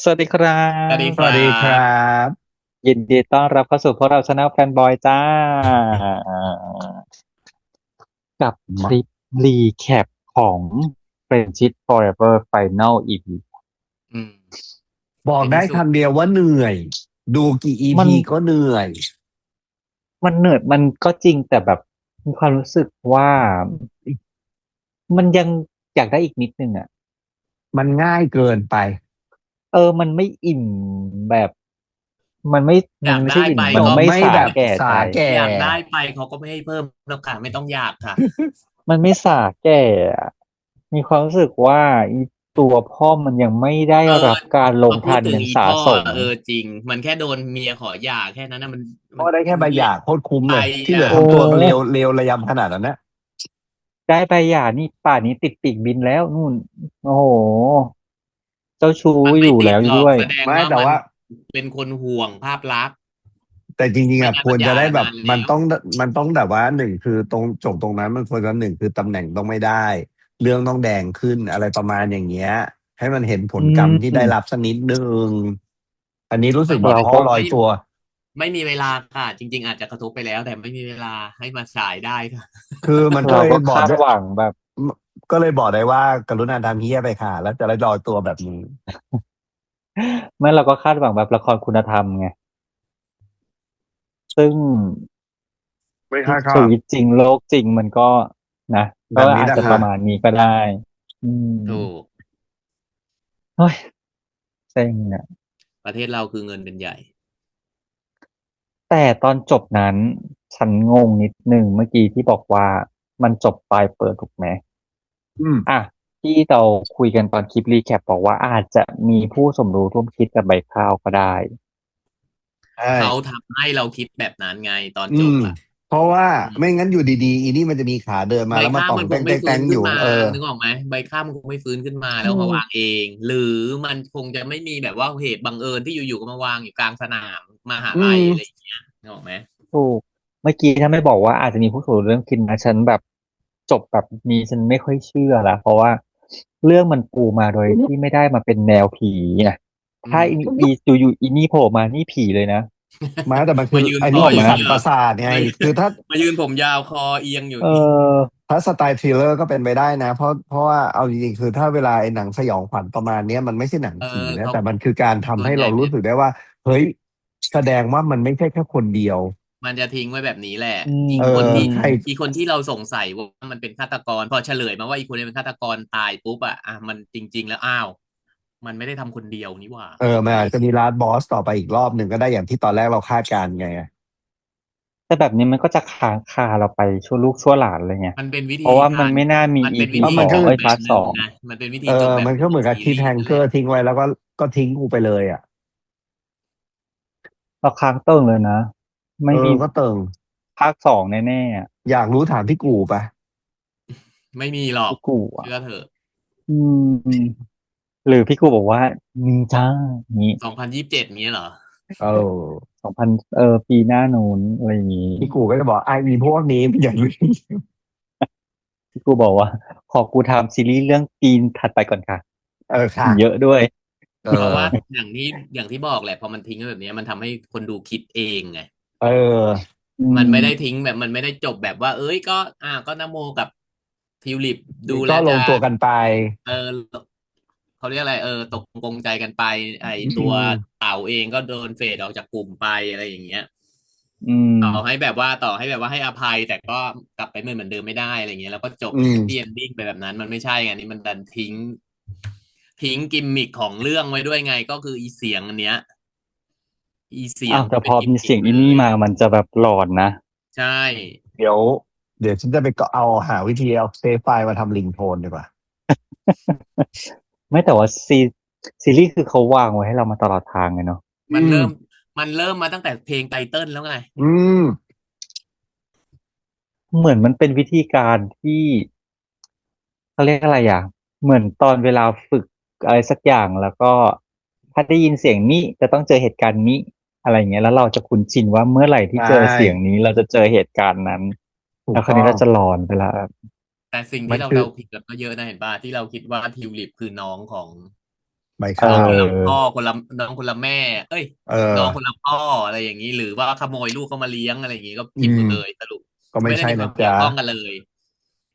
สวัสดีครัสวัสดีครับสวัสดีครับบยินดีต้อนรับเข้าสู่พวกเราชาแนลแฟนบอยจ้ากับทมาริปรีแคปของ Friendship Forever Final EP อืมบอกได้ในที่สุดคำเดียวว่าเหนื่อยดูกี่อีมันพีก็เหนื่อยเหนื่อยมันก็จริงแต่แบบมีความรู้สึกว่ามันยังอยากได้อีกนิดนึงอ่ะมันง่ายเกินไปมันไม่อิ่มแบบมันไม่มันอยากได้ไปไม่ใช่อิ่มมันก็ไม่สาไม่แบบแก่ใจสาแก่อยากได้ไปเขาก็ไม่ให้เพิ่มแล้วค่ะไม่ต้องอยากค่ะมันไม่สาแก่อะมีความรู้สึกว่าอีตัวพ่อมันยังไม่ได้เออรับการลพอพูดงทันอย่างสาถึงอีพ่อสม อ่ะจริงมันแค่โดนเมียขอหย่าแค่นั้นนะมันก็ได้แค่ใบหเละย่าโคตรคุ้มไปเลยที่เหลือ่ะอโอ้ทำตัวเลวระยำขนาดนั้นนะได้ใบหย่านี่ป่านนี้ติดปีกบินแล้วนู่นโอ้โหเจ้าชู้มันไม่อยู่ติดหรอกแล้วด้วยแสดงว่ามันไม่แต่ว่าเป็นคนห่วงภาพลักษณ์แต่จริงๆไม่อ่ะควรงั้นมันหย่าจะได้แบบนานแล้วมันต้องแบบว่าหนึ่งคือตรงจบตรงนั้นมันควรจะหนึ่งคือตำแหน่งต้องไม่ได้เรื่องต้องแดงขึ้นอะไรประมาณอย่างเงี้ยให้มันเห็นผอืลกรรมที่ได้รับมสักนิดนึงอันนี้รู้สึไม่มีกแบบพ่อเราก็ลอยตัว ไม่มีเวลาค่ะจริงๆอาจจะกระทบไปแล้วแต่ไม่มีเวลาให้มาฉายได้ค่ะ คือมันก็เลยเราก็บอกได้คาดหวังแบบก็เลยบอกได้ว่ากรุณาทำเฮี้ยไปค่ะแล้วจะได้ลอยตัวแบบนี้ไม่เราก็คาดหวังแบบละครคุณธรรมไงซึ่งไม่ค่าก็ชีวิตจริงโลกจริงมันก็นะก็แบบนี้อาจจะปนะคะระมาณนี้ก็ได้อืมถูกเฮ้ยเซ็งอ่ะ ประเทศเราคือเงินเป็นใหญ่แต่ตอนจบนั้นฉันงงนิดหนึ่งเมื่อกี้ที่บอกว่ามันจบปลายเปิดถูกไหมอืมอ่ะที่เราคุยกันตอนคลิปรีแคปบอกว่าอาจจะมีผู้สมรู้ร่วมคิดกับใบข้าวก็ได้ใช่เขาทำให้เราคิดแบบนั้นไงตอนอืมจบอ่ะ เพราะว่าอืมไม่งั้นอยู่ดีๆอีนี่มันจะมีขาเดินมาใบแล้วมาข้ามมันคต่องแต้งงไม่ฟื้แต้งแต้งอยู่นขึ้นมาเออนึกออกไหมใบข้ามมันคงไม่ฟื้นขึ้นมาแล้วถูกมาวางเองหรือมันคงจะไม่มีแบบว่าเหตุบังเอิญที่อยู่ๆก็มาวางอยู่กลางสนามมหาอืลัยอะไรอมย่างเงี้ยนึกออกไหมถูกเมื่อกี้ถ้าไม่บอกว่าอาจจะมีผู้สมรู้เรื่องคิดนะฉันแบบจบแบบนี้ฉันไม่ค่อยเชื่อละเพราะว่าเรื่องมันปูมาโดยที่ไม่ได้มาเป็นแนวผีไงอืถ้าอีมอีอยู่ๆอีนี่โผล่มานี่ผีเลยนะมาแต่มันคือมายืนไอ้คอนี่ผีนึกออกไหมอย่างนี้เหรอสั่นประสาทไงมาคือถ้า มายืนผมยาวคอเอียงอยู่อเอย่างนี้อถ้าสไตล์ทริลเลอร์ก็เป็นไปได้นะเพราะว่าเอาจริงๆคือถ้าเวลาไอ้หนังสยองขวัญประมาณเนี้ยมันไม่ใช่หนังเออผีนะเขาแต่มันคือการทำส่วให้เรารู้นใหญ่เนี่ยสึกได้ว่าเฮ้ยแสดงว่ามันไม่ใช่แค่คนเดียวมันจะทิ้งไว้แบบนี้แหละอืเออใครอีคนที่เราสงสัยว่ามันเป็นฆาตกรพอเฉลยมาว่าอีคนนี้เป็นฆาตกรตายปุ๊บอ่ะมันจริงๆแล้วอ้าวมันไม่ได้ทำคนเดียวนี่หว่าเออมันอาจจะมีลาสบอสต่อไปอีกรอบหนึ่งก็ได้อย่างที่ตอนแรกเราคาดการณ์ไงแต่แบบนี้มันก็จะค้างคาเราไปชั่วลูกชั่วหลานเลยไงมันเป็นวิเพราะว่ามันธีการไม่น่ามี มันเป็น EP วิธีแล้วมันก็สองจบแบบพาร์ทสองหนึ่งนะมันเป็นวิเออธีจบแบบมันก็เหมือนกับหนึ่งของซีคิดแฮงเกอรีส์นั่นแหละร์ทิ้งไว้แล้วก็ทิ้งกูไปเลยอ่ะเราค้างเติ่งเลยนะเออไม่มีก็เติ่งภาคสองแน่ๆอะอยากรู้ถามพี่กูปะไม่มีหรอกพี่กูอ่ะเชื่อเถอะอืมหรือพี่กูบอกว่ามีจ้านี้2027เนี้ยเหรอเออ2000ปีหน้านู้นอะไรอย่างงี้พี่กูก็จะบอกไอ้มีพวกนี้อย่าลืมพี่กูบอกว่าขอกูทำซีรีส์เรื่องปีนถัดไปก่อนค่ะเออค่ะเยอะด้วยเอเพราะว่าออย่างที่บอกแหละพอมันทิ้งไว้แบบเนี้ยมันทำให้คนดูคิดเองไงเออ อืมันไม่ได้มทิ้งแบบมันไม่ได้จบแบบว่าเอ้ยก็ก็นโมกับทิวลิปดูแลก็วจะลงตัวกันไปเออเขาเรียกอะไรตกลงใจกันไปไออืตัวมเต่าเองก็โดนเฟดออกจากกลุ่มไปอะไรอย่างเงี้ย อืมต่อให้แบบว่าให้อภัยแต่ก็กลับไปเหมือนเดิมไม่ได้อะไรเงี้ยแล้วก็จบอืมแฮปปี้เอนดิ้งไปแบบนั้นมันไม่ใช่ไงนี่มันดันทิ้งกิมมิคของเรื่องไว้ด้วยไงก็คืออีเสียงอันเนี้ยอีเสียงอ้าวแต่พเป็นกิมอมีเสียงมิคเลยอินนี่มามันจะแบบหลอนนะใช่เดี๋ยวเดี๋ยวฉันจะไปก็เอาหาวิธีเอาเซฟไฟล์มาทำริงโทนดีกว่าไม่แต่ว่าซีรีส์คือเขาวางไว้ให้เรามาตลอดทางไงเนาะอืมมันเริ่มมันเริ่มมาตั้งแต่เพลงไตเติ้ลแล้วไงอืมเหมือนมันเป็นวิธีการที่เขาเรียกอะไรอ่ะเหมือนตอนเวลาฝึกอะไรสักอย่างแล้วก็ถ้าได้ยินเสียงนี้จะต้องเจอเหตุการณ์นี้อะไรอย่างเงี้ยแล้วเราจะคุ้นชินว่าเมื่อไหร่ที่ใช่เจอเสียงนี้เราจะเจอเหตุการณ์นั้นแล้วคราวนี้ถูกต้องเราจะหลอนไปละแต่สิ่งที่เรามันคือเดาผิดกันก็เยอะนะเห็นป่ะที่เราคิดว่าทิวลิปคือน้องของ ใบเอข้าว คนละอพ่อคนละน้องคนละแม่ เอ้ยเอน้องอคนละพ่ออะไรอย่างนี้หรือว่าขโมยลูกเขามาเลี้ยงอะไรอย่างนี้ก็อืผิดหมดมเลยสรุปก็ไม่ใช่ไม่ได้มีความเกี่ยนะจ๊ะวข้องกันเลย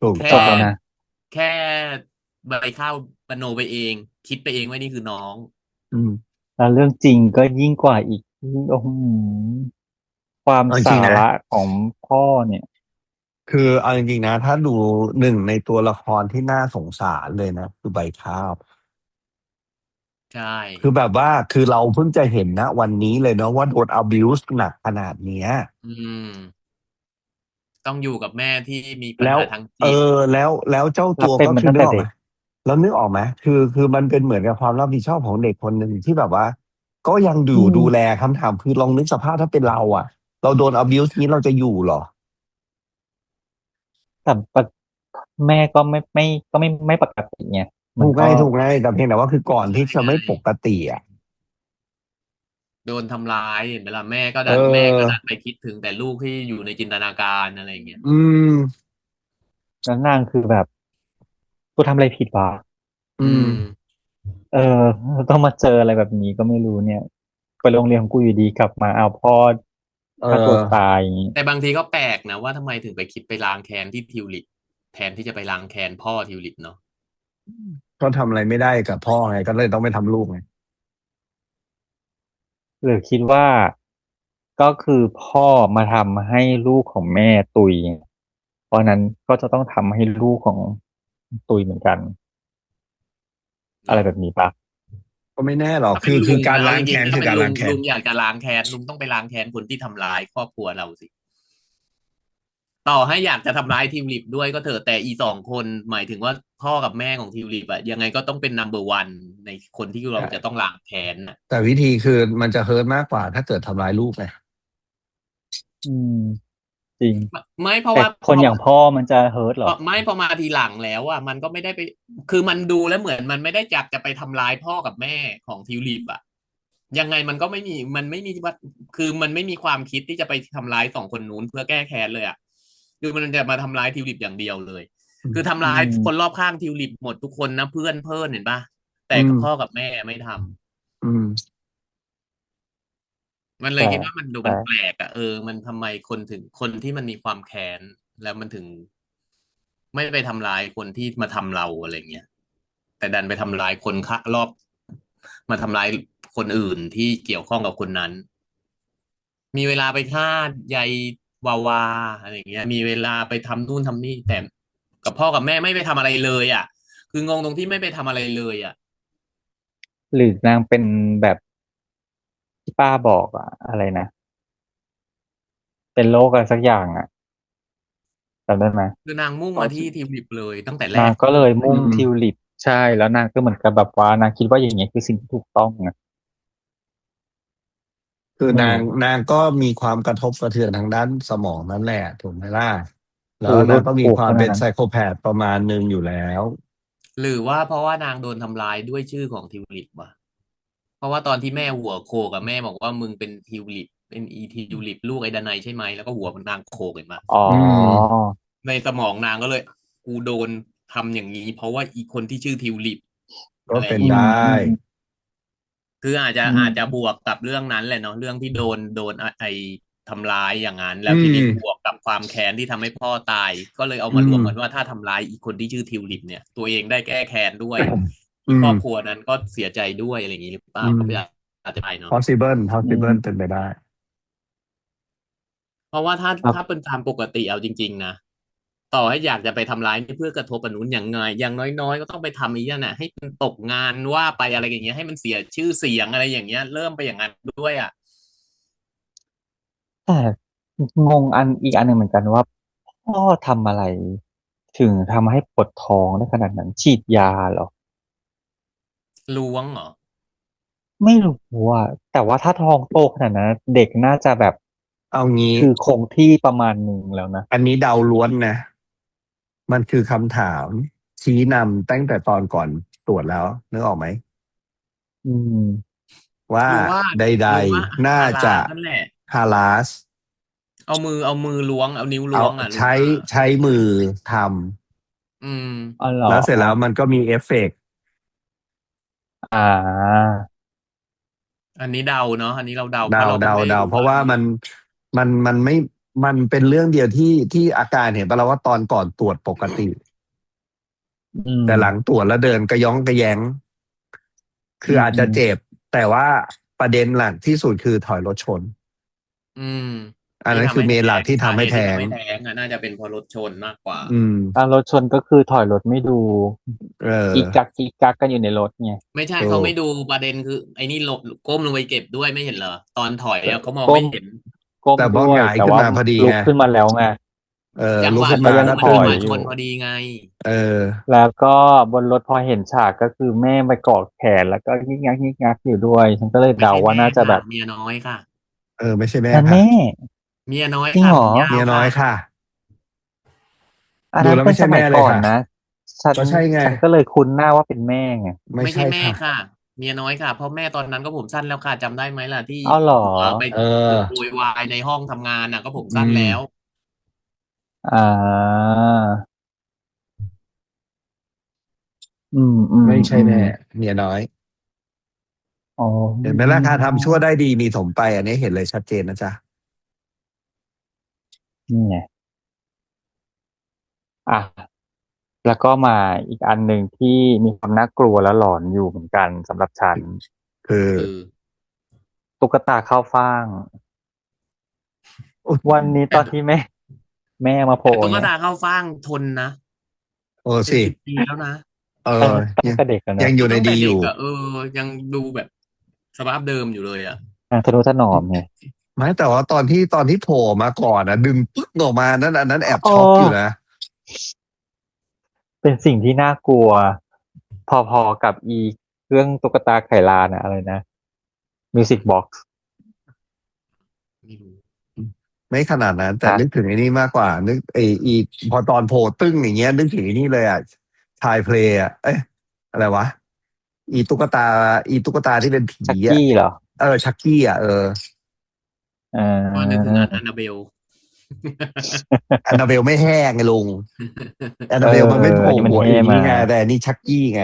ถูกแค่ต้องจบแล้วนะแค่ใบข้าวมโนไปเองคิดไปเองว่านี่คือน้องอืมแล้วเรื่องจริงก็ยิ่งกว่าอีกโอ้โหความเอาจริงๆนะ สาระของพ่อเนี่ยคือเอาจริงๆนะถ้าดูหนึ่งในตัวละครที่น่าสงสารเลยนะคือใบข้าวใช่คือแบบว่าคือเราเพิ่งจะเห็นนะวันนี้เลยเนาะว่าโดน abuse หนักขนาดเนี้ยอืมต้องอยู่กับแม่ที่มีปัญแล้วหาทางจิตแล้วเจ้าตัวก็รับเป็นมาคือนึกออกไหมตั้งแต่เด็กแล้วนึกออกไหมคือมันเป็นเหมือนกับความรับผิดชอบของเด็กคนหนึ่งที่แบบว่าก็ยังอืดูแลมคำถามคือลองนึกสภาพถ้าเป็นเราอ่ะเราโดน abuse นี้เราจะอยู่เหรอแต่ปะแม่ก็ไม่ปกติไงมันก็ถูกไงแต่เพียงแต่ว่าคือก่อนที่จะไงไม่ปกติอ่ะโดนทำร้ายเห็นไหมล่ะเแม่ก็ดัออนไปคิดถึงแต่ลูกที่อยู่ในจินตนาการอะไรอย่างเงี้ยอืมแล้วนางคือแบบกูทำอะไรผิดวะอือืม ม เออต้องมาเจออะไรแบบนี้ก็ไม่รู้เนี่ยไปโรงเรียนของกูอยู่ดีกลับมาเอาพ่อเอฆ่าตัวตาอยอย่างงี้แต่บางทีก็แปลกนะว่าทำไมถึงไปคิดไปล้างแค้นที่ทิวลิปแทนที่จะไปล้างแค้นพ่อทิวลิปเนาะก็ทำอะไรไม่ได้กับพ่อไงก็เลยต้องไปทำลูกไงหรือคิดว่าก็คือพ่อมาทำให้ลูกของแม่ตุยเพราะนั้นก็จะต้องทำให้ลูกของตุยเหมือนกันอะไรเนาะแบบนี้ปะก็ไม่แน่หรอกถ้าเป็นคือการลุงนะเอาล้างแค้นคือจริงๆถ้าเป็นการล้างแค้นลุงอยากจะล้างแค้นลุงต้องไปล้างแค้นคนที่ทำร้ายครอบครัวเราสิต่อให้อยากจะทำร้ายทิวลิปด้วยก็เถอะแต่อีสองคนหมายถึงว่าพ่อกับแม่ของทิวลิปอะยังไงก็ต้องเป็นนัมเบอร์วันในคนที่เราจะต้องล้างแค้นน่ะแต่วิธีคือมันจะเฮิร์ตมากกว่าถ้าเกิดทำร้ายลูกไงอืมจริงไม่เพราะแต่ว่าคนอย่างพ่อมันจะเฮิร์ตเหรอไม่พอมาทีหลังแล้วอ่ะมันก็ไม่ได้ไปคือมันดูแล้วเหมือนมันไม่ได้อยากจะไปทำร้ายพ่อกับแม่ของทิวลิปอ่ะยังไงมันก็ไม่มีมันไม่มีว่าคือมันไม่มีความคิดที่จะไปทำร้ายสองคนนู้นเพื่อแก้แค้นเลยอ่ะคือมันจะมาทำร้ายทิวลิปอย่างเดียวเลยคือทำอืร้ายคนมรอบข้างทิวลิปหมดทุกคนนะเพื่อนเพื่อนเห็นปะแต่อืมกับพ่อกับแม่ไม่ทำอืมมันเลยแต่คิดว่ามันดูแต่มันแปลกอ่ะมันทำไมคนที่มันมีความแค้นแล้วมันถึงไม่ไปทำร้ายคนที่มาทำเราอะไรเงี้ย แต่ดันไปทำร้ายคนข้างรอบมาทำร้ายคนอื่นที่เกี่ยวข้องกับคนนั้นมีเวลาไปฆ่ายายวาวาอะไรอย่างเงี้ยมีเวลาไปทำนู่นทำนี่แต่กับพ่อกับแม่ไม่ไปทำอะไรเลยอ่ะคืองงตรงที่ไม่ไปทำอะไรเลยอ่ะหรือนางเป็นแบบที่ป้าบอกอะอะไรนะเป็นโรคอะไรสักอย่างอะจำได้ไหม คือนางมุ่งมาที่ทีมลิปเลยตั้งแต่แรนางกก็เลยอืมุ่งมทิวลิปใช่แล้วนางก็เหมือนกับแบบว่านางคิดว่าอย่างเงี้ยคือสิ่งที่ถูกต้องนะคือไม่รู้นางก็มีความกระทบกระเทือนทางด้านสมองนั่นแหละถูกไหมล่ะแล้วถูกนางก็มีถูกความเป็นขนาดนั้นไซโคแพธประมาณหนึ่งอยู่แล้วหรือว่าเพราะว่านางโดนทำร้ายด้วยชื่อของทิวลิปวะเพราะว่าตอนที่แม่หัวโคกับแม่บอกว่ามึงเป็นทิวลิปเป็นอีทิวลิปลูกไอ้ดนัยใช่ไหมแล้วก็หัวมันนางโคกเห็นปะ อ๋ออืมในสมองนางก็เลยกูโดนทำอย่างนี้เพราะว่าอีกคนที่ชื่อทิวลิปอะไรอย่างนี้ก็เป็นได้อืมอืมคืออาจจะอือาจจะบมวกกับเรื่องนั้นแหละเนาะเรื่องที่โดนไอทำร้ายอย่างนั้นแล้อืวทีนี้บวมกกับความแค้นที่ทำให้พ่อตายก็เลยเอาอืมมารวมกันว่าถ้าทำร้ายอีกคนที่ชื่อทิวลิปเนี่ยตัวเองได้แก้แค้นด้วยอือีกครมอบครัวนั้นก็เสียใจด้วยอะไรอย่างนี้หรือเปอืล่าก็ม ไม่อาจจะไปเนาะ อื possible มเป็นไปได้เพราะว่าถ้าครับเป็นตามปกติเอาจริงๆนะต่อให้อยากจะไปทำร้ายนี่เพื่อกระทบอนุนอย่างไงอย่างน้อยๆก็ต้องไปทำอีกอย่างน่ะให้มันตกงานว่าไปอะไรอย่างเงี้ยให้มันเสียชื่อเสียงอะไรอย่างเงี้ยเริ่มไปอย่างนั้นด้วยอ่ะแต่งงอันอีกอันหนึ่งเหมือนกันว่าพ่อทำอะไรถึงทำให้ปวดท้องได้ขนาดนั้นฉีดยาเหรอล้วงเหรอไม่รู้ว่าแต่ว่าถ้าท้องโตขนาดนั้นเด็กน่าจะแบบเอางี้คือคงที่ประมาณหนึ่งแล้วนะอันนี้เดาล้วนนะมันคือคำถามชี้นำตั้งแต่ตอนก่อนตรวจแล้วนึกออกไหมอืมว่าลุงว่าใดลุงว่าๆน่าฮาลาจะลนั่นแหละฮาลาสเอามือล้วงเอานิ้วเอาล้วงอ่ะลุงใช้ว่าใช้มือทอืมอ๋อเหรำอแล้วเสร็จแล้วมันก็มีเอฟเฟกต์ อ่าอันนี้เดาเนาะอันนี้เราเดาเพเดาราะเราก็ไม่ได้ดูเพราะว่ามันไม่มันเป็นเรื่องเดียวที่อาการเห็นปะเราว่าตอนก่อนตรวจปกติ อืมแต่หลังตรวจแล้วเดินกระย้องกระแยงคืออาจอืมจะเจ็บแต่ว่าประเด็นหลักที่สุดคือถอยรถชนอืมอันที่ทำให้แท้นั้นคือเมนหลักที่ทำงสาเหให้แท้งตุที่ทำให้แท้งอ่ะน่าจะเป็นเพราะรถชนมากกว่าอืมรถชนก็คือถอยรถไม่ดูเอกิ๊กกักอกิ๊กกักกันอยู่ในรถไงไม่ใช่ถูกเขาไม่ดูประเด็นคือไอ้นี่ก้มลงไปเก็บด้วยไม่เห็นเหรอตอนถอยแต่อ่ะเขามองก้มไม่เห็นก้มแต่พอด้วยหงายขึ้นแต่ว่ามาพอดีไงลุกขึ้นมาแล้วไงจังหวะลุกขึ้นแต่ก็ยังมาก็มันจังหวะตึ้งชนพอดีไงเออแล้วก็บนรถพอเห็นฉากก็คือแม่ไปเกาะแขนแล้วก็ยิกงักยิกงักอยู่ด้วยฉันก็เลยเดาว่าไม่ใช่แม่น่าจะแบบค่ะเมียน้อยค่ะไม่ใช่แม่ค่ะนั่นแม่เมียน้อยจริงเหรอค่ะผมยาเมียน้อวค่ะยค่ะอันดูนั้นเป็นแล้วไม่ใช่แม่สมัยก่เลยค่ะอนนะฉันก็ใช่ไงฉันก็เลยคุ้นหน้าว่าเป็นแม่ไงไม่ไม่ใช่แม่ใช่ค่ะค่ะเมียน้อยค่ะเพราะแม่ตอนนั้นก็ผมสั้นแล้วค่ะจำได้ไหมล่ะที่อ้าวเหรอผัวไปเออโวยวายในห้องทำงานน่ะก็ผมอืมสั้นแล้วอ่าอืมอืมไม่ใช่อืมแม่เมียน้อยอ๋อเห็นไหมราคาทำชั่วได้ดีมีสมไปอันนี้เห็นเลยชัดเจนนะจ๊ะนี่ไงอ่ะแล้วก็มาอีกอันหนึ่งที่มีความน่ากลัวและหลอนอยู่เหมือนกันสำหรับฉันคือคือตุ๊กตาเข้าฟ่างอุ๊ยวันนี้ตแต่อนที่แม่มาโผล่แต่ตุ๊กเนี่ยตาเข้าฟ่างทนนะโอ้เป็นสิ10 ปีแล้วนะเออตั้งยังแต่เด็กแล้วเนอะยังอยู่ในตั้งแต่ดีอยู่ เด็กอะยังดูแบบสภาพเดิมอยู่เลยอะนางทนุถนอมไงไม่แต่ว่าตอนที่โผล่มาก่อนนะดึงปึ๊กออกมานั้นอันนั้นแอบอ๋อช็อกอยู่นะเป็นสิ่งที่น่ากลัวพอๆกับอีเครื่องตุ๊กตาไขลานอะอะไรนะมิวสิกบ็อกซ์ไม่รู้ไม่ขนาดนั้นแต่ฮะนึกถึงไอ้นี่มากกว่านึกไอ้พอตอนโผล่ตึ้งอย่างเงี้ยนึกถึงไอ้นี่เลยอ่ะชายเพลย์อ่ะอะไรวะอีตุ๊กตาอีตุ๊กตาที่เป็นผีชักอ่ะกี้เหรอชักกี้อ่ะอ่ก็นึกถึงาอันนาเบล แอนนาเบลไม่แห้งไงลุงแอนเออนาเบลมันไม่โผล่อันนี้มันหัวแห่มาอย่างนี้ไงแต่อันนี่ชักกี้ไง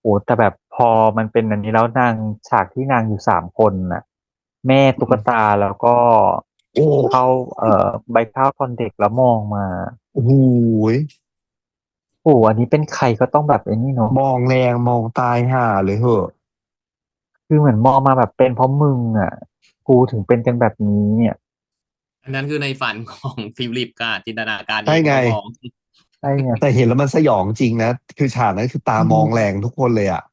โอ้แต่แบบพอมันเป็นอันนี้แล้วนางฉากที่นางอยู่3 คนน่ะแม่ตุ๊กตาแล้วก็โอ้เข้าใบข้าวตอนเด็กแล้วมองมาโอ้โหยโอ้อันนี้เป็นใครก็ต้องแบบไอ้นี่เนาะมองแรงมองตายห่าเลยเหอะคือเหมือนมองมาแบบเป็นเพราะมึงอ่ะกูถึงเป็นกันแบบนี้เนี่ยอันนั้นคือในฝันของฟิลิปค่ะจินตนาการใช่ไง เองเขามองใช่ไงแต่เห็นแล้วมันสยองจริงนะคือฉากนั้นคือตาอืมองแรงมทุกคนเลยอะ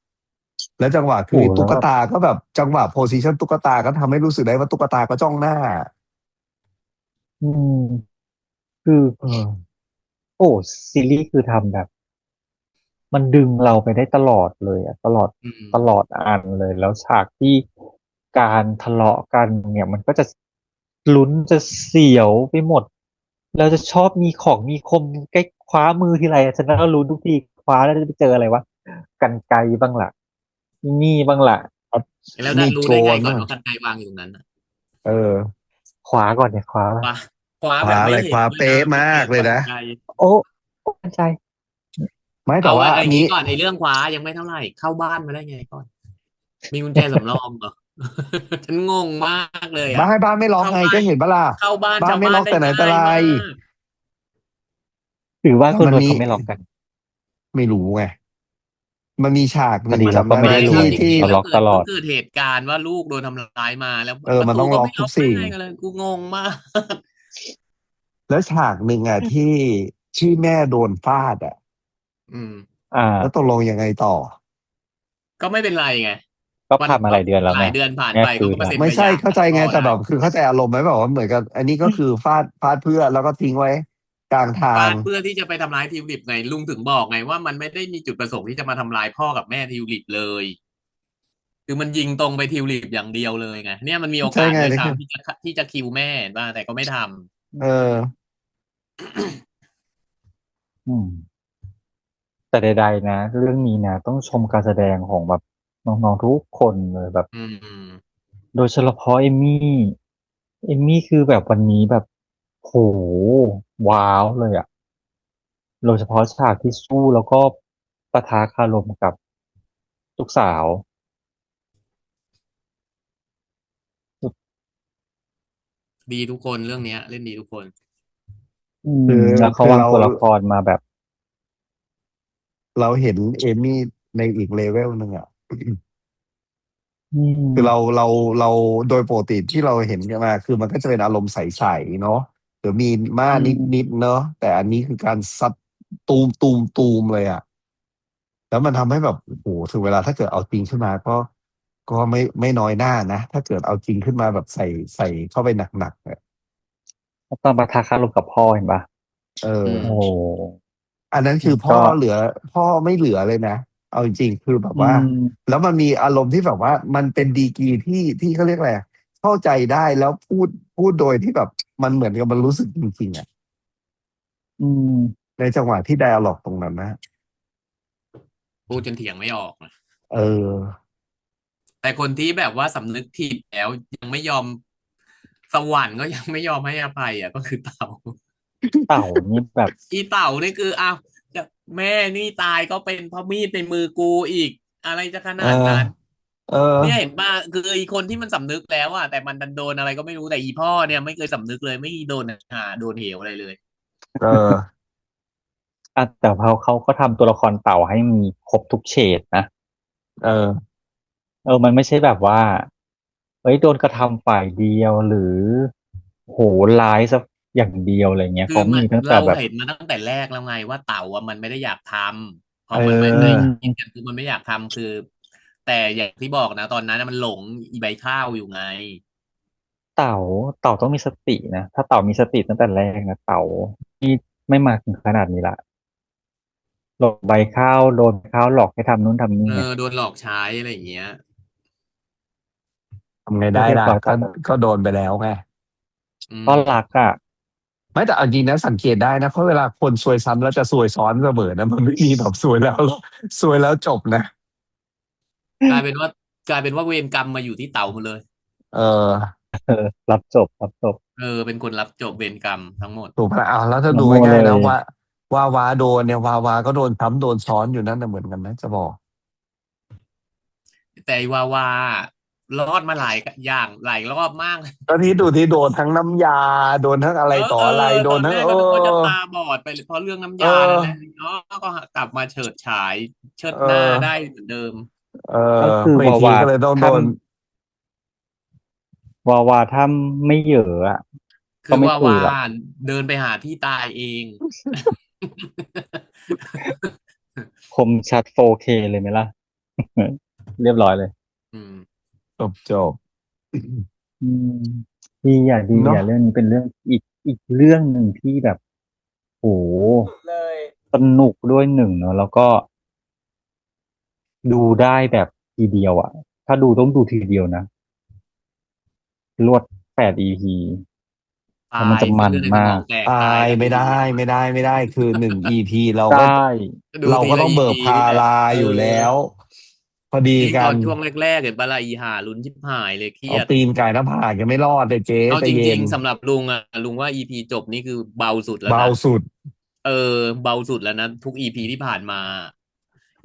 แล้วจังหวะคือโอ้ไอ้ตุ๊แล้วแบบกตาก็แบบจังหวะโพซิชันตุ๊กตาก็ทำให้รู้สึกได้ว่าตุ๊กตาก็จ้องหน้าอืมคือเออโอ้ซีรีส์คือทำแบบ มันดึงเราไปได้ตลอดเลยอะตลอดอืมตลอดอันเลยแล้วฉากที่การทะเลาะกันเนี่ยมันก็จะลุ้นจะเสียวไปหมดเราจะชอบมีของมีคมใกล้คว้ามือทีไรอะฉันก็ลุ้นทุกทีคว้าแล้วจะไปเจออะไรวะกรรไกรบ้างล่ะนี่บ้างล่ะครับแล้วดัมีดโกนรู้ได้ไงนบ้างก่อนว่ากรรไกรวางอยู่ตรงนั้นน่ะเออคว้าก่อนเนี่ยคว้าคว้าคว้าคว้าแบบไม่อะไรคว้าเห็นด้วยนะเป๊ะมาว่าเก็บกเลยนะกรรไกรโอ้มั่นใจไม่แต่เอาไอ้ว่าอันนี้นี้ก่อนไอ้เรื่องคว้ายังไม่เท่าไหร่เข้าบ้านมาได้ไงก่อนมีกุญแจสำรองเหรอฉันงงมากเลยอ่ะบ้านไม่ล็อกไงก็เข้าบ้านเห็นปะล่ะเข้าบ้านบ้านชาวไม่ล็อกแต่ไหนบ้านได้ง่าแต่ไรยมาก หรือว่าแต่มันมีคนรวยเขาไม่ล็อกกันไม่รู้ไงมันมีฉากหนึ่งพอดีเราก็จำได้ไหมไม่ได้รวยที่ที่เราล็อกแล้วตลอดเกิดเหตุการณ์ว่าลูกโดนทำร้ายมาแล้วประมันต้องล็อกตูก็ไม่ล็ทุกสิ่ง อกได้กันเลยกูงงมาก แล้วฉากหนึ่งอ่ะที่แม่โดนฟาดอ่ะอืมอ่าแล้วตกลงยังไงต่อ ก็ไม่เป็นไรไงก็มันก็ผ่านมาหลายเดือนแล้วไงหลายเดือนผ่านแม่ไปเขาฟื้นละ ก็มาเซ็นไม่ใบหย่ากัใช่เข้าใจบพ่อได้ไงแต่แบบคือเข้าใจอารมณ์ไหมแบบว่าเหมือนกับอันนี้ก็คือฟาดเพื่อแล้วก็ทิ้งไว้กลางทางฟาดเพื่อที่จะไปทำร้ายทิวลิปไงลุงถึงบอกไงว่ามันไม่ได้มีจุดประสงค์ที่จะมาทำร้ายพ่อกับแม่ทิวลิปเลยคือมันยิงตรงไปทิวลิปอย่างเดียวเลยไงเนี่ยมันมีโอใช่กาสด้วยไงนี่คือซ้ำที่จะคิวแม่บ้างแต่ก็ไม่ทำเอออืมแต่ใดๆนะเรื่องนี้นะต้องชมการแสดงของแบบน้องๆทุกคนเลยแบบอืมโดยเฉพาะเอมมี่คือแบบวันนี้แบบโหว้าวเลยอะโดยเฉพาะฉากที่สู้แล้วก็ปะทะคารมกับ ลูกสาวดีทุกคนเรื่องเนี้ยเล่นดีทุกคน คือแล้วเขาคือเราวางตัวละครมาแบบ เราเห็นเอมี่ในอีกเลเวลหนึ่งอ่ะ อืคือเรามเราเราโดยปกติที่เราเห็นกันมาคือมันก็จะเป็นอารมณ์ใสๆเนาะหรือมีม่าอืนิดมๆเนาะแต่อันนี้คือการซัดตูมตูมตูมเลยอ่ะแล้วมันทำให้แบบโอ้โหถึงเวลาถ้าเกิดเอาจริงขึ้นมาก็ไม่น้อยหน้านะถ้าเกิดเอาจริงขึ้นมาแบบใส่เข้าไปหนักๆเนี่ยแล้วตอนปะทะคารมกับพ่อเห็นปะเออือ โอ้มโหอันนั้นคือพ่อมันก็เหลือพ่อไม่เหลือเลยนะเอาจริงๆคือแบบอืว่ามแล้วมันมีอารมณ์ที่แบบว่ามันเป็นดีกรีที่เขาเรียกอะไรอะเข้าใจได้แล้วพูดโดยที่แบบมันเหมือนกับมันรู้สึกจริงๆอ่ะอืมในจังหวะที่ไดอะล็อกตรงนั้นนะพูดจนเถียงไม่ออกนะเออแต่คนที่แบบว่าสำนึกผิดแล้วยังไม่ยอมสวรรค์ก็ยังไม่ยอมให้อภัยอ่ะก็คือเต่า เต่านี่แบบ อีเต่านี่คืออ้าวจะแม่นี่ตายก็เป็นเพราะมีดในมือกูอีกอะไรจะขเออนาดนั้นเออเนี่ยเห็นป่ะคืออีคนที่มันสำนึกแล้วอ่ะแต่มันดันโดนอะไรก็ไม่รู้แต่อีพ่อเนี่ยไม่เคยสำนึกเลยไม่โดนโดนเหวอะไรเลยเออแต่เขาก็ทำตัวละครเต่าให้มีครบทุกเฉดนะเออมันไม่ใช่แบบว่าเอ้ยโดนกระทำฝ่ายเดียวหรือโหร้ายสักอย่างเดียวอะไรเงี้ยเขามีคือมันเราตั้งแต่แบบเห็นมาตั้งแต่แรกแล้วไงว่าเต่าอ่ะมันไม่ได้อยากทำพอเอมันมาในอือกินกันมคือมันไม่อยากทำคือแต่อย่างที่บอกนะตอนนั้นนะมันหลงอีใบข้าวอยู่ไงเต่าเต่าต้องมีสตินะถ้าเต่ามีสติตั้งแต่แรกนะเต่านี่ไม่มาถึงขนาดนี้ละหลอกใบข้าวโดนข้าวหลอกให้ทำนู่นทำนี่ไงโดนหลอกใช้อะไรอย่างเงี้ยทำไงก็เรียบได้ล่ะก็ร้อยต่อก็โดนไปแล้วไงอืก็รักม อ่ะไม่แต่เอาจริงนะสังเกตได้นะเพราะเวลาคนซวยซ้ำแล้วจะซวยซ้อนเสมอนะมันไม่มีแบบซวยแล้วซวยแล้วจบนะ กลายเป็นว่ากลายเป็นว่าเวรกรรมมาอยู่ที่เต่าหมดเลยเออเออรับจบรับจบเป็นคนรับจบเวรกรรมทั้งหมดถูกปะอ้าวแล้วถ้าดูนโมเลยง่ายๆนะวาวาโดนเนี่ยวาวาก็โดนซ้ำโดนซ้อนอยู่นั่นน่ะเหมือนกันนะจะบอกแต่ไอ้วาวารอดมาหลายอย่างหลายรอบมากก็ที่ดูที่โดนทั้งน้ำยาโดนทั้งอะไรต่ออะไรโดตอนแรกนทั้งก็นึกว่าจะตาบอดไปเลยเพราะเรื่องน้ำเอยานั่นแหละอเนาะก็กลับมาเฉิดฉายเชิเอดหน้าได้อเหมือนเดิมเออก็คือไม่ทีก็เลยต้องโดถ้านวาวาถ้าไม่เหยอะอะก็ไม่คือวาวาคุยหรอกเดินไปหาที่ตายเอง คมชัด 4K เลยไหมล่ะเรียบร้อยเลยอืมจบอืมดีอ่ะดีเนาะอ่ะเรื่องนี้เป็นเรื่องอีกเรื่องหนึ่งที่แบบโหเลยสนุกด้วยหนึ่งเนอะแล้วก็ดูได้แบบทีเดียวอ่ะถ้าดูต้องดูทีเดียวนะรวด8 EP ตาแล้วมันจะมันยเส้นเลือดในสมมากองแตกตาตายยไม่ได้แล้วดูไม่ได้คือ1 EPเราไดก็้เราดูทีละก็ต้องเบิกอีพีนี่แหละพาราอยู่แล้วพอดียิ่งกันตอนช่วงแรกๆเห็นปะล่ะอีห่าลุ้นชิบหายเลยเครีเอายดตีนไก่หน้าผากยังไม่รอดเลยเจ๊เอาจใจเย็นริงๆสำหรับลุงอ่ะลุงว่าอีพีจบนี่คือเบาสุดแล้วเบานะสุด เออเบาสุดแล้วนะทุกอีพีที่ผ่านมา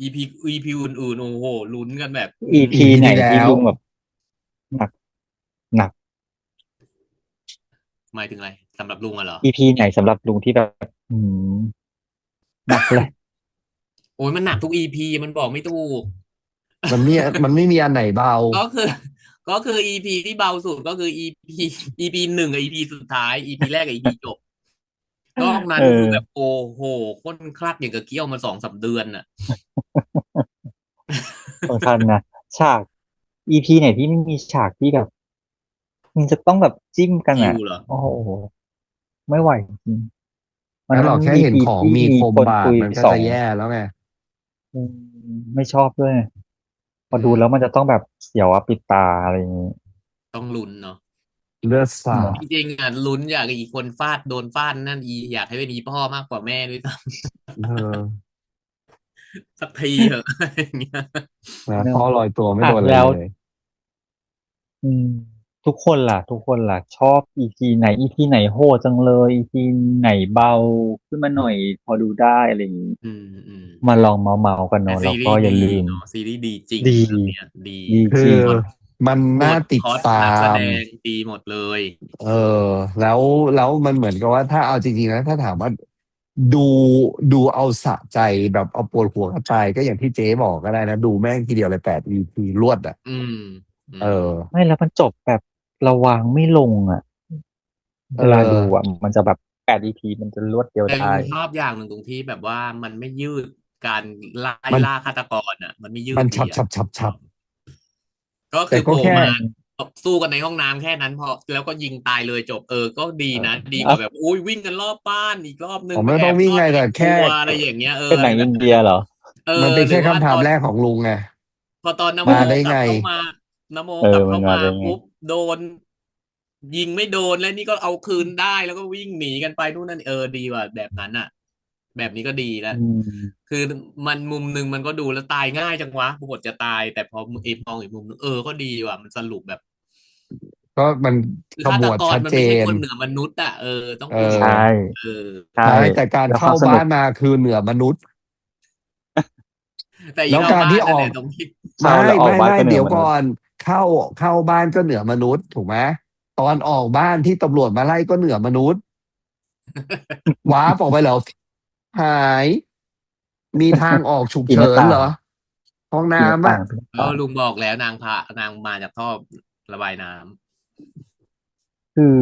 อีพีอื่นๆโอ้โหลุ้นกันแบบอีพีEP ไหนที่ที่แล้วลุงแบบหนักหนักหมายถึงอะไรสำหรับลุงอะเหรออีพีไหนสำหรับลุงที่แบบหนักเลยโอ้ยมันหนักทุกอีพีมันบอกไม่ถูก มันมีมันไม่มีอันไหนเบา ก็คือก็คืออีพีที่เบาสุดก็คืออีพีหนึ่งกับอีพีสุดท้ายอีพีแรกกับอีพีจบ นอกนั้เอนคือแบบอโอ้โหข้นคลักอย่างกับเคี่ยวมา2-3 เดือนน่ะสำคัญนะฉากอีพีไหนที่ไม่มีฉากที่แบบมันจะต้องแบบจิ้มกันอ่ะคิวเหรอโอ้โหไม่ไหวจริงวันนั้นแล้วเราแค่อีพีเห็นของที่มีมีคมคนคุยบาดมันก็สองจะแย่แล้วไงอืมไม่ชอบด้วยพออืมดูแล้วมันจะต้องแบบเสียวอะปิดตาอะไรอย่างนี้ต้องลุ้นเนาะเลือดสาเนอะจดริงๆอ่ะลุ้นอยากอีกคนฟาดโดนฟาดนั่นอยากให้เป็นอีพ่อมากกว่าแม่ด้วยซ้เออำสักทีเหอะอะไรอย่างเงี้ยนะเนอะพ่อลอยตัวไม่อ่ะโดนอะไรแล้วเลยอืม ทุกคนล่ะ ทุกคนล่ะ ชอบอีพีไหนอีพีไหนโหดจังเลยอีพีไหนเบาขึ้นมาหน่อยพอดูได้อะไรอย่างนี้อืมอืมมาลองเมากันแต่เนาะแล้วก็ซีรีส์ดีอย่าลืมเนาะซีรีส์ดีจริงดีเรื่องเนี้ยดีดีคือจริงพล็อตมันบน่าทติดตาพล็อตนักแสมดงดีหมดเลยเออแล้วแล้วมันเหมือนกับว่าถ้าเอาจริงๆนะถ้าถามว่าดูดูเอาสะใจแบบเอาปวดหัวกระจายก็อย่างที่เจ๊บอกก็ได้นะดูแม่งทีเดียวเลย8 EPรวดอ่ะอืมอืเอมอไม่แล้วมันจบแบบระวางไม่ลงอ่ะเอเวลาดูออ่ะมันจะแบบ8 EPมันจะรวดเดียวแต่ลุได้งชอบอย่างหนึ่งตรงที่แบบว่ามันไม่ยืดการไล่มันล่าฆาตกรอ่ะมันไม่ยืมันดดีอ่ะฉับก็คือโผแต่ก็แค่ล่มาสู้กันในห้องน้ำแค่นั้นพอแล้วก็ยิงตายเลยจบก็ดีเอนะอดีกว่าแบบอุ้ยวิ่งกันรอบบ้านอีกรอบนึผมไม่งไปแอบต้องวิ่งไงซ่อนอยู่ในครัแต่แค่วอะไรอย่างเงี้ยเป็นหนังอิอะไรแบบนั้น นเดียเหรอมันเป็นหรือว่าแค่คำถาตอนมแรกของลุงไงพอตอนนโมมาได้ไงกลับเข้ามานโมกลับเข้ามันมามาได้ไงปุ๊บโดนยิงไม่โดนแล้วนี่ก็เอาคืนได้แล้วก็วิ่งหนีกันไปนู่นนั่นดีว่ะแบบนั้นอ่ะแบบนี้ก็ดีแล้วอืมคือมันมุมหนึ่งมันก็ดูแล้วตายง่ายจังวะบทจะตายแต่พอมองอีกมุมหนึงก็ดีว่ะมันสรุปแบบก็มันคือขมวดฆาตกรชัดเจมันไม่ใช่คนนเหนือมนุษย์อ่ะต้องเอพูดอย่างใช่นี้อเออใช่ใช่แต่การแล้วคเข้าวามสนุกบ้านมาคือเหนือมนุษย์ แต่อีแล้วการเข้าบ้านนั่นแหที่ออกละตรงที่ไม่เข้าแล้วออกบ้านไม่ก็เหนืเดี๋ยวก่ออมนุษย์นเข้าบ้านก็เหนือมนุษย์ถูกไหมตอนออกบ้านที่ตำรวจมาไล่ก็เหนือมนุษย์ว้าบออกไปเหรอหายมีทางออกฉุกปีนหน้าต่างเฉินเหรอห้องน้ำอ่ะปีนหน้าต่างลุงบอกแล้วนางมาจากท่อระบายน้ำคือ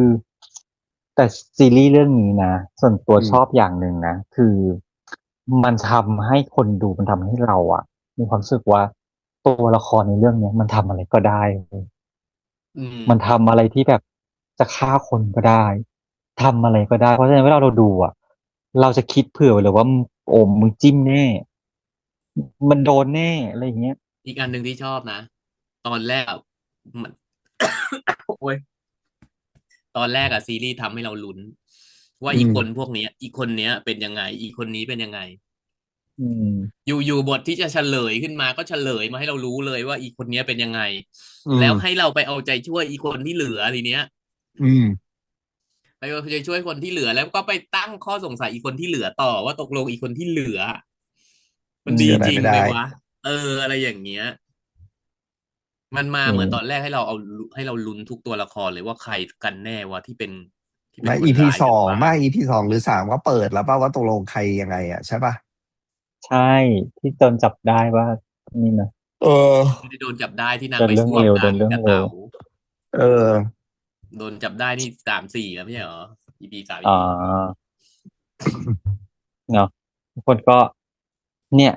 แต่ซีรีส์เรื่องนี้นะส่วนตัวอืมชอบอย่างหนึ่งนะคือมันทำให้คนดูมันทำให้เราอะมีความรู้สึกว่าตัวละครในเรื่องเนี้ยมันทำอะไรก็ได้เว้ยอืม มันทำอะไรที่แบบจะฆ่าคนก็ได้ทำอะไรก็ได้เพราะฉะนั้นเวลาเราดูอะเราจะคิดเผื่อไว้เลยว่าโอ้มึงจิ้มแน่มันโดนแน่อะไรอย่างเงี้ยอีกอันหนึ่งที่ชอบนะตอนแรกอะมันโอ้ยตอนแรกอะซีรีส์ทำให้เราลุ้นว่าอืมอีกคนพวกเนี้ยอีกคนเนี้ยเป็นยังไงอีกคนนี้เป็นยังไงอืมอยู่บทที่จะเฉลยขึ้นมาก็เฉลยมาให้เรารู้เลยว่าอีกคนเนี้ยเป็นยังไงอืมแล้วให้เราไปเอาใจช่วยอีกคนที่เหลือทีเนี้ยอืมไปเอาใจช่วยคนที่เหลือแล้วก็ไปตั้งข้อสงสัยอีกคนที่เหลือต่อว่าตกลงอีกคนที่เหลือมันดีเชื่อได้จริงไม่ได้ไหมวะอะไรอย่างเงี้ย มันมาเหมือนตอนอืมแรกให้เราลุ้นทุกตัวละครเลยว่าใครกันแน่วะที่เป็นไม่ คน EP ร้ายสองกันบ้างไม่ EP 2 หรือ 3ก็เปิดแล้วป่ะว่าตกลงใครยังไงอ่ะใช่ป่ะใช่ที่จนจับได้ว่านี่นะเออที่ได้โดนจับได้ที่นาเดินเรื่องงไปซ่วมเร็วเดินกันเรื่องเร็วกระเต๋าเออโดนจับได้นี่3-4แล้วไม่ใช่เหรอ EP 3 อ่ EP 4าเนาะทุกคนก็เนี่ย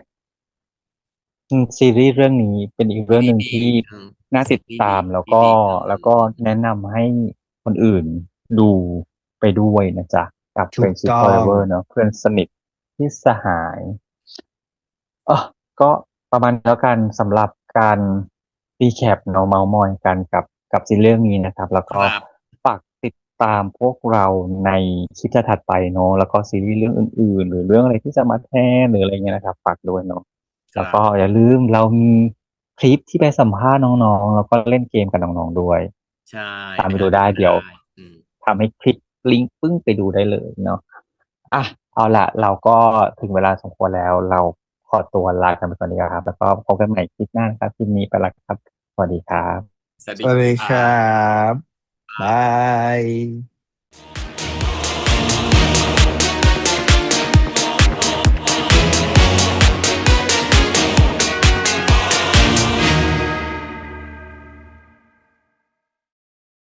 ซีรีส์เรื่องนี้เป็นอีกเรื่องหซีรีส์ดีนึ่งที่อืมน่าติดซีรีส์ดีตามแล้วที่ก็ดีแล้วก็แนะนำให้คนอื่นดูไปด้วยนะจ๊ะกับ ถูก Friendship ต้อง Forever เนาะเพื่อนสนิทที่สหายเออก็ประมาณนี้แล้วกันสำหรับการรีแคปเนาะเมาท์มอยกันกับซีรีส์เรื่องนี้นะครับแล้วก็ครับฝากติดตามพวกเราในคลิปถัดๆไปเนาะแล้วก็ซีรีส์เรื่องอื่นๆหรือเรื่องอะไรที่จะมาแทนหรืออะไรเงี้ยนะครับฝากด้วยเนาะ แล้วก็ครับอย่าลืมเรามีคลิปที่ไปสัมภาษณ์น้องๆแล้วก็เล่นเกมกับน้องๆด้วยใช่ตามไปไปดูได้หาดูได้เดี๋ยวอืมทำให้คลิกลิงก์ปึ้งไปดูได้เลยเนาะอ่ะเอาละเราก็ถึงเวลาสมควรแล้วเราขอตัวลากันไปก่อนดีกว่าครับแล้วก็พบกันใหม่คลิปหน้านะครับคลิปนี้ไปละครับสวัสดีครับสวัสดีสวัสดีครัครับบบาย